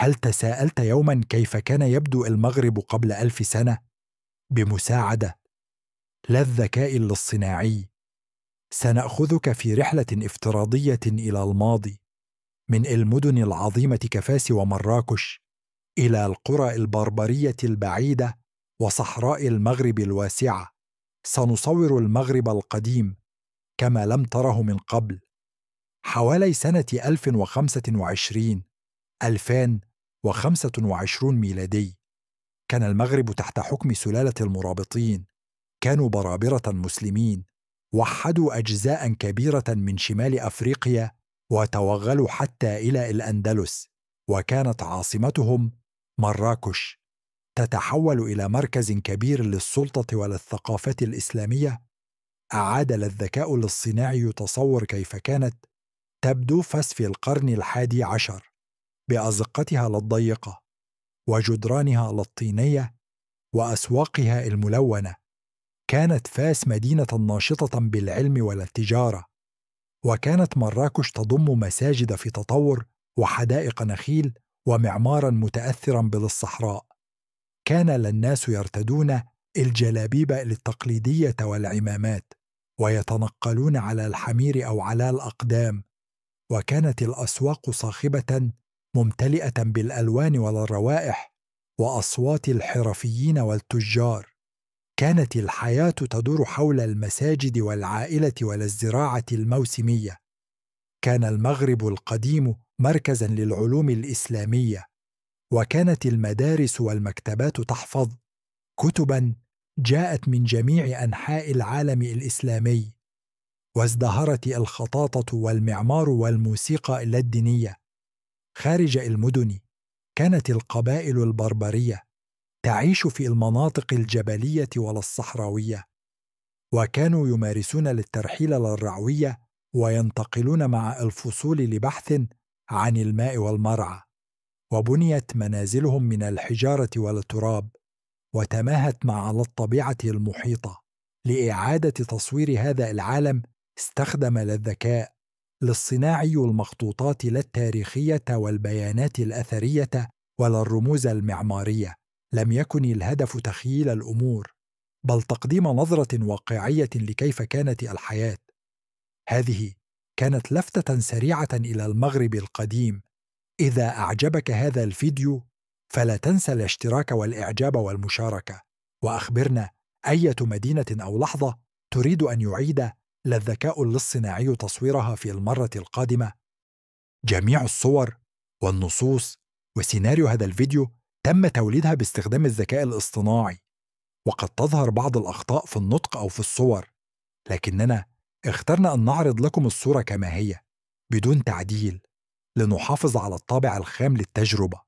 هل تساءلت يوما كيف كان يبدو المغرب قبل 1000 سنة؟ بمساعدة لا الذكاء الاصطناعي سنأخذك في رحلة افتراضية إلى الماضي، من المدن العظيمة كفاس ومراكش إلى القرى البربرية البعيدة وصحراء المغرب الواسعة. سنصور المغرب القديم كما لم تره من قبل. حوالي سنة 2025 ميلادي كان المغرب تحت حكم سلالة المرابطين. كانوا برابرة مسلمين، وحدوا أجزاء كبيرة من شمال أفريقيا وتوغلوا حتى إلى الأندلس، وكانت عاصمتهم مراكش تتحول إلى مركز كبير للسلطة وللثقافة الإسلامية. أعاد الذكاء الاصطناعي تصور كيف كانت تبدو فاس في القرن ال11 بأزقتها الضيقة وجدرانها الطينية وأسواقها الملونة. كانت فاس مدينة ناشطة بالعلم والتجارة، وكانت مراكش تضم مساجد في تطور وحدائق نخيل ومعمارا متأثرا بالصحراء. كان الناس يرتدون الجلابيب التقليدية والعمامات، ويتنقلون على الحمير أو على الأقدام، وكانت الأسواق صاخبة ممتلئة بالألوان والروائح وأصوات الحرفيين والتجار. كانت الحياة تدور حول المساجد والعائلة والزراعة الموسمية. كان المغرب القديم مركزاً للعلوم الإسلامية، وكانت المدارس والمكتبات تحفظ كتباً جاءت من جميع أنحاء العالم الإسلامي. وازدهرت الخطاطة والمعمار والموسيقى اللادينية. خارج المدن كانت القبائل البربرية تعيش في المناطق الجبلية والصحراوية، وكانوا يمارسون الترحيل للرعوية وينتقلون مع الفصول لبحث عن الماء والمرعى. وبنيت منازلهم من الحجارة والتراب، وتماهت مع الطبيعة المحيطة. لإعادة تصوير هذا العالم استخدم الذكاء الاصطناعي المخطوطات لا التاريخية والبيانات الأثرية ولا الرموز المعمارية. لم يكن الهدف تخييل الأمور، بل تقديم نظرة واقعية لكيف كانت الحياة. هذه كانت لفتة سريعة إلى المغرب القديم. إذا أعجبك هذا الفيديو فلا تنسى الاشتراك والإعجاب والمشاركة، وأخبرنا أية مدينة أو لحظة تريد أن يعيد الذكاء الاصطناعي تصويرها في المرة القادمة. جميع الصور والنصوص وسيناريو هذا الفيديو تم توليدها باستخدام الذكاء الاصطناعي، وقد تظهر بعض الأخطاء في النطق أو في الصور، لكننا اخترنا أن نعرض لكم الصورة كما هي بدون تعديل، لنحافظ على الطابع الخام للتجربة.